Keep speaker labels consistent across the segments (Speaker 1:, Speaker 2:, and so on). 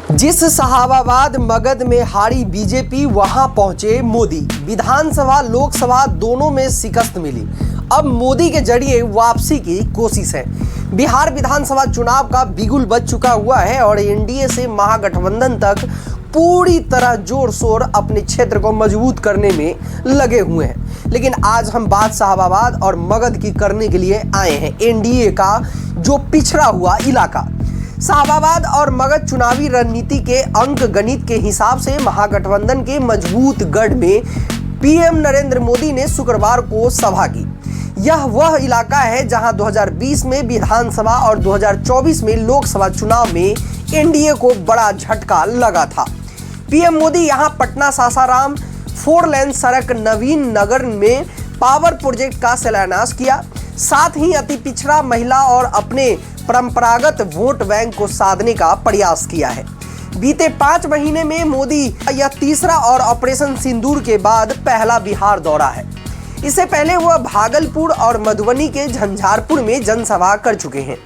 Speaker 1: जिस साहबाबाद मगध में हारी बीजेपी, वहां पहुंचे मोदी। विधानसभा लोकसभा दोनों में शिकस्त मिली। अब मोदी के जरिए वापसी की कोशिश है। बिहार विधानसभा चुनाव का बिगुल बज चुका हुआ है और एनडीए से महागठबंधन तक पूरी तरह जोर शोर अपने क्षेत्र को मजबूत करने में लगे हुए हैं। लेकिन आज हम बात साहबाबाद और मगध की करने के लिए आए हैं। एनडीए का जो पिछड़ा हुआ इलाका साहबाबाद और मगध चुनावी रणनीति के अंक गणित के हिसाब से महागठबंधन के मजबूत गढ़ में पीएम नरेंद्र मोदी ने शुक्रवार को सभा की। यह वह इलाका है जहां 2020 में विधानसभा और 2024 में लोकसभा चुनाव में एनडीए को बड़ा झटका लगा था। पीएम मोदी यहां पटना सासाराम 4 लेन सड़क नवीन नगर में पावर प्रोजेक्ट का शिलान्यास किया। साथ ही अति पिछड़ा महिला और अपने परंपरागत वोट बैंक को साधने का प्रयास किया है। बीते 5 महीने में मोदी यह तीसरा और ऑपरेशन सिंदूर के बाद पहला बिहार दौरा है। इससे पहले वह भागलपुर और मधुबनी के झंझारपुर में जनसभा कर चुके हैं।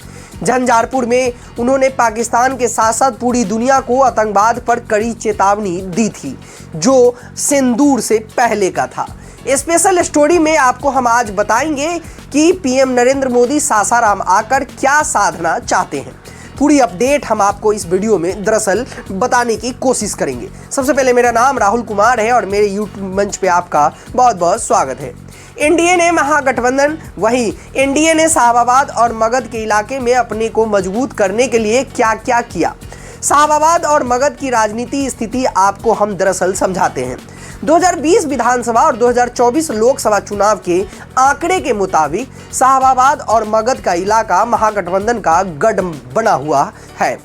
Speaker 1: झंझारपुर में उन्होंने पाकिस्तान के साथ साथ पूरी दुनिया को आतंकवाद पर कड़ी चेतावनी दी थी, जो सिंदूर से पहले का था। स्पेशल स्टोरी में आपको हम आज बताएंगे कि पीएम नरेंद्र मोदी सासाराम आकर क्या साधना चाहते हैं। पूरी अपडेट हम आपको इस वीडियो में दरअसल बताने की कोशिश करेंगे। सबसे पहले मेरा नाम राहुल कुमार है और मेरे यूट्यूब मंच पे आपका बहुत बहुत स्वागत है। एनडीए ने महागठबंधन वहीं एनडीए ने साहबाबाद और मगध के इलाके में अपने को मजबूत करने के लिए क्या क्या किया। साहबाबाद और मगध की राजनीति स्थिति आपको हम दरअसल समझाते हैं। 2020 विधानसभा और 2024 लोकसभा चुनाव के आंकड़े के मुताबिक साहबाबाद और मगध का इलाका महागठबंधन का गढ़ बना हुआ है।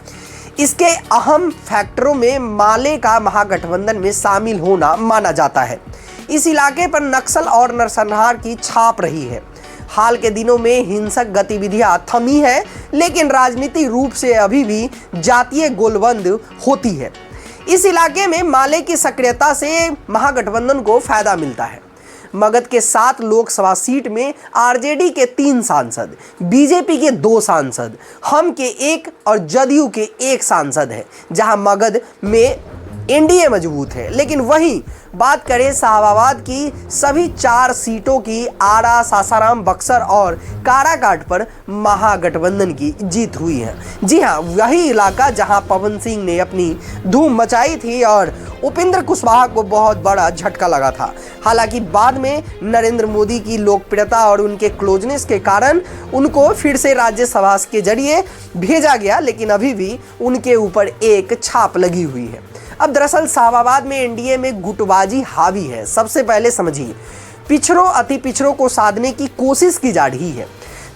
Speaker 1: इसके अहम फैक्टरों में माले का महागठबंधन में शामिल होना माना जाता है। इस इलाके पर नक्सल और नरसंहार की छाप रही है। हाल के दिनों में हिंसक गतिविधियां थमी है, लेकिन राजनीतिक रूप से अभी भी जातीय गोलबंद होती है। इस इलाके में माले की सक्रियता से महागठबंधन को फायदा मिलता है। मगध के 7 लोकसभा सीट में आरजेडी के 3 सांसद, बीजेपी के 2 सांसद, हम के 1 और जदयू के 1 सांसद है, जहां मगध में एनडीए मजबूत है। लेकिन वहीं बात करें साहबाबाद की सभी 4 सीटों की, आरा, सासाराम, बक्सर और काराकाट पर महागठबंधन की जीत हुई है। जी हाँ, वही इलाका जहां पवन सिंह ने अपनी धूम मचाई थी और उपेंद्र कुशवाहा को बहुत बड़ा झटका लगा था। हालांकि बाद में नरेंद्र मोदी की लोकप्रियता और उनके क्लोजनेस के कारण उनको फिर से राज्यसभा के जरिए भेजा गया, लेकिन अभी भी उनके ऊपर एक छाप लगी हुई है। अब दरअसल साहबाबाद में एनडीए में गुटबाजी हावी है। सबसे पहले समझिए, पिछड़ों अति पिछड़ों को साधने की कोशिश की जा रही है।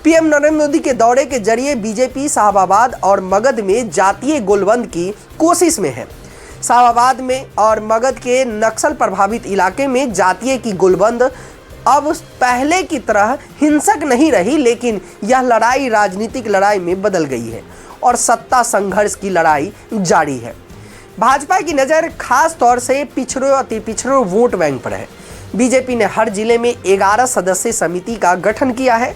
Speaker 1: पीएम नरेंद्र मोदी के दौरे के जरिए बीजेपी साहबाबाद और मगध में जातीय गोलबंद की कोशिश में है। साहबाबाद में और मगध के नक्सल प्रभावित इलाके में जातीय की गोलबंद अब पहले की तरह हिंसक नहीं रही, लेकिन यह लड़ाई राजनीतिक लड़ाई में बदल गई है और सत्ता संघर्ष की लड़ाई जारी है। भाजपा की नज़र खास तौर से पिछड़ों अति पिछड़ों वोट बैंक पर है। बीजेपी ने हर जिले में 11 सदस्यीय समिति का गठन किया है।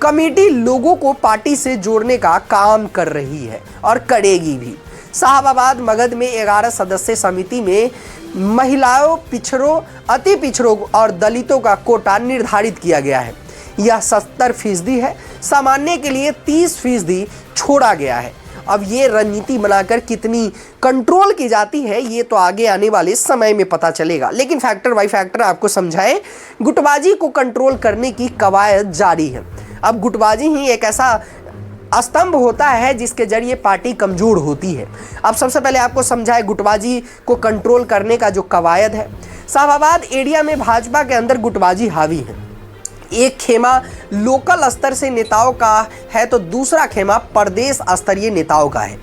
Speaker 1: कमेटी लोगों को पार्टी से जोड़ने का काम कर रही है और करेगी भी। साहबाबाद मगध में 11 सदस्यीय समिति में महिलाओं, पिछड़ों, अति पिछड़ों और दलितों का कोटा निर्धारित किया गया है। यह 70% है। सामान्य के लिए 30% छोड़ा गया है। अब ये रणनीति बनाकर कितनी कंट्रोल की जाती है, ये तो आगे आने वाले समय में पता चलेगा। लेकिन फैक्टर बाय फैक्टर आपको समझाएं, गुटबाजी को कंट्रोल करने की कवायद जारी है। अब गुटबाजी ही एक ऐसा स्तंभ होता है जिसके जरिए पार्टी कमजोर होती है। अब सबसे पहले आपको समझाएं गुटबाजी को कंट्रोल करने का जो कवायद है। साहबाबाद एरिया में भाजपा के अंदर गुटबाजी हावी है। एक खेमा लोकल स्तर से नेताओं का है तो दूसरा खेमा प्रदेश स्तरीय नेताओं का है।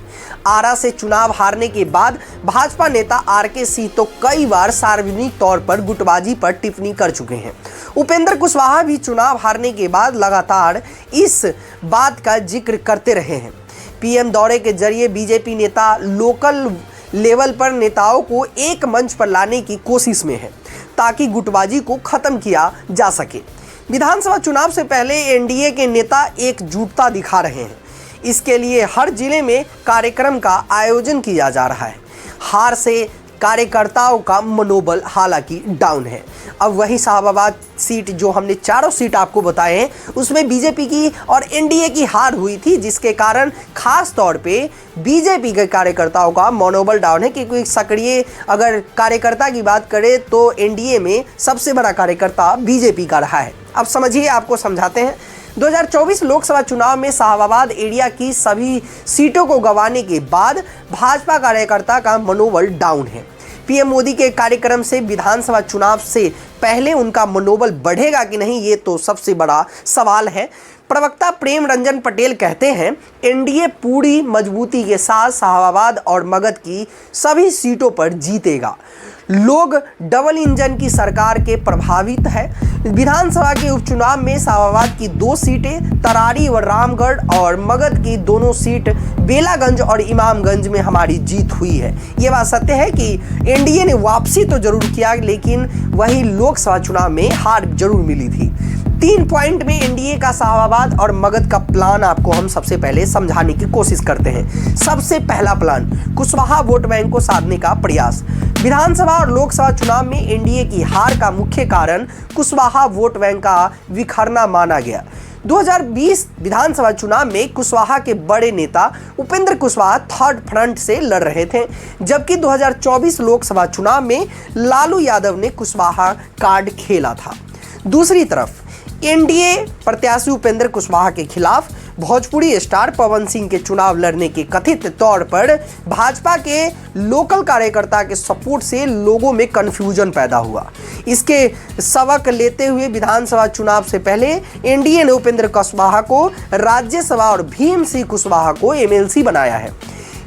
Speaker 1: आरा से चुनाव हारने के बाद भाजपा नेता आरके सिंह तो कई बार सार्वजनिक तौर पर गुटबाजी पर टिप्पणी कर चुके हैं। उपेंद्र कुशवाहा भी चुनाव हारने के बाद लगातार इस बात का जिक्र करते रहे हैं। पीएम दौरे के जरिए बीजेपी नेता लोकल लेवल पर नेताओं को एक मंच पर लाने की कोशिश में है ताकि गुटबाजी को खत्म किया जा सके। विधानसभा चुनाव से पहले एनडीए के नेता एकजुटता दिखा रहे हैं। इसके लिए हर जिले में कार्यक्रम का आयोजन किया जा रहा है। हार से कार्यकर्ताओं का मनोबल हालांकि डाउन है। अब वही शाहबाद सीट जो हमने चारों सीट आपको बताए हैं उसमें बीजेपी की और एनडीए की हार हुई थी, जिसके कारण खास तौर पे बीजेपी के कार्यकर्ताओं का मनोबल डाउन है। क्योंकि सक्रिय अगर कार्यकर्ता की बात करें तो एनडीए में सबसे बड़ा कार्यकर्ता बीजेपी का रहा है। अब समझिए, आपको समझाते हैं। 2024 लोकसभा चुनाव में शाहबाद एरिया की सभी सीटों को गंवाने के बाद भाजपा कार्यकर्ता का मनोबल डाउन है। पीएम मोदी के कार्यक्रम से विधानसभा चुनाव से पहले उनका मनोबल बढ़ेगा कि नहीं, ये तो सबसे बड़ा सवाल है। प्रवक्ता प्रेम रंजन पटेल कहते हैं, एनडीए पूरी मजबूती के साथ शाहबाद और मगध की सभी सीटों पर जीतेगा। लोग डबल इंजन की सरकार के प्रभावित है। विधानसभा के उपचुनाव में शाहबाद की 2 सीटें, तरारी व रामगढ़ और मगध की दोनों सीट बेलागंज और इमामगंज में हमारी जीत हुई है। ये बात सत्य है कि एनडीए ने वापसी तो जरूर किया, लेकिन वही लोकसभा चुनाव में हार जरूर मिली थी। 3 पॉइंट में एनडीए का शाहबाद और मगध का प्लान आपको हम सबसे पहले समझाने की कोशिश करते हैं। सबसे पहला प्लान, कुशवाहा वोट बैंक को साधने का प्रयास। विधानसभा और लोकसभा चुनाव में एनडीए की हार का मुख्य कारण कुशवाहा वोट बैंक का बिखरना माना गया। 2020 विधानसभा चुनाव में कुशवाहा के बड़े नेता उपेंद्र कुशवाहा थर्ड फ्रंट से लड़ रहे थे, जबकि 2024 लोकसभा चुनाव में लालू यादव ने कुशवाहा कार्ड खेला था। दूसरी तरफ एनडीए प्रत्याशी उपेंद्र कुशवाहा के खिलाफ भोजपुरी स्टार पवन सिंह के चुनाव लड़ने के कथित तौर पर भाजपा के लोकल कार्यकर्ता के सपोर्ट से लोगों में कंफ्यूजन पैदा हुआ। इसके सबक लेते हुए विधानसभा चुनाव से पहले एनडीए ने उपेंद्र कुशवाहा को राज्यसभा और भीम सिंह कुशवाहा को एमएलसी बनाया है।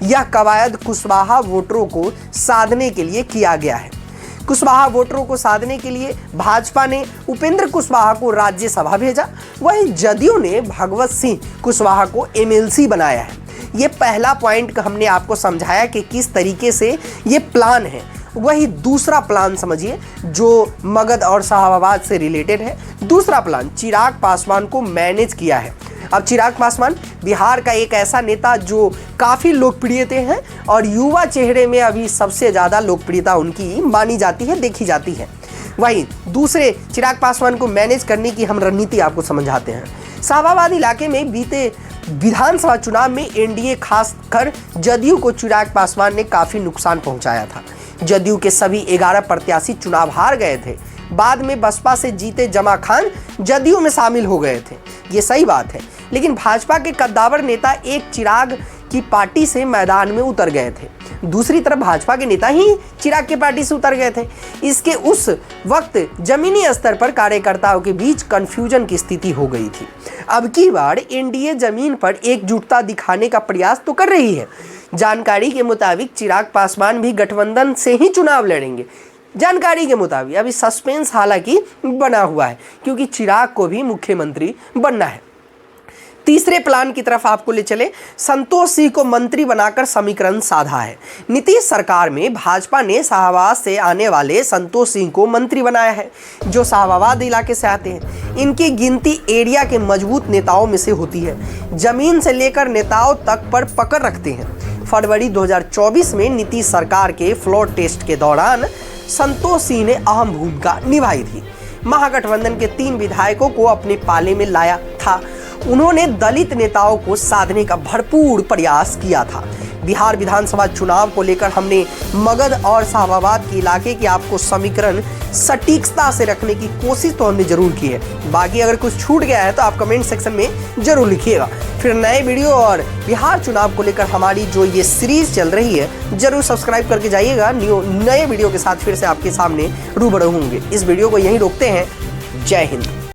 Speaker 1: यह कवायद कुशवाहा वोटरों को साधने के लिए किया गया है। कुशवाहा वोटरों को साधने के लिए भाजपा ने उपेंद्र कुशवाहा को राज्यसभा भेजा, वहीं जदयू ने भगवत सिंह कुशवाहा को एमएलसी बनाया है। ये पहला पॉइंट हमने आपको समझाया कि किस तरीके से ये प्लान है। वही दूसरा प्लान समझिए जो मगध और शाहबाद से रिलेटेड है। दूसरा प्लान चिराग पासवान को मैनेज किया है। अब चिराग पासवान बिहार का एक ऐसा नेता जो काफ़ी लोकप्रिय हैं और युवा चेहरे में अभी सबसे ज़्यादा लोकप्रियता उनकी मानी जाती है, देखी जाती है। वहीं दूसरे चिराग पासवान को मैनेज करने की हम रणनीति आपको समझाते हैं। शाहबाद इलाके में बीते विधानसभा चुनाव में एनडीए खासकर जदयू को चिराग पासवान ने काफ़ी नुकसान पहुंचाया था। जदयू के सभी 11 प्रत्याशी चुनाव हार गए थे। बाद में बसपा से जीते जमा खान जदयू में शामिल हो गए थे, ये सही बात है। लेकिन भाजपा के कद्दावर नेता एक चिराग की पार्टी से मैदान में उतर गए थे। दूसरी तरफ भाजपा के नेता ही चिराग की पार्टी से उतर गए थे। इसके उस वक्त जमीनी स्तर पर कार्यकर्ताओं के बीच कंफ्यूजन की स्थिति हो गई थी। अब की बार एनडीए जमीन पर एकजुटता दिखाने का प्रयास तो कर रही है। जानकारी के मुताबिक चिराग पासवान भी गठबंधन से ही चुनाव लड़ेंगे। जानकारी के मुताबिक अभी सस्पेंस हालांकि बना हुआ है, क्योंकि चिराग को भी मुख्यमंत्री बनना है। तीसरे प्लान की तरफ आपको ले चले। संतोष सिंह को मंत्री बनाकर समीकरण साधा है। नीतीश सरकार में भाजपा ने शाहबाद से आने वाले संतोष सिंह को मंत्री बनाया है, जो शाहबाद इलाके से आते हैं। इनकी गिनती एरिया के मजबूत नेताओं में से होती है। जमीन से लेकर नेताओं तक पर पकड़ रखते हैं। फरवरी 2024 में नीतीश सरकार के फ्लोर टेस्ट के दौरान संतोष सिंह ने अहम भूमिका निभाई थी। महागठबंधन के 3 विधायकों को अपने पाले में लाया था। उन्होंने दलित नेताओं को साधने का भरपूर प्रयास किया था। बिहार विधानसभा चुनाव को लेकर हमने मगध और शाहबाद के इलाके के आपको समीकरण सटीकता से रखने की कोशिश तो हमने जरूर की है। बाकी अगर कुछ छूट गया है तो आप कमेंट सेक्शन में जरूर लिखिएगा। फिर नए वीडियो और बिहार चुनाव को लेकर हमारी जो ये सीरीज चल रही है जरूर सब्सक्राइब करके जाइएगा। नए वीडियो के साथ फिर से आपके सामने रूबरू होंगे। इस वीडियो को यहीं रोकते हैं। जय हिंद।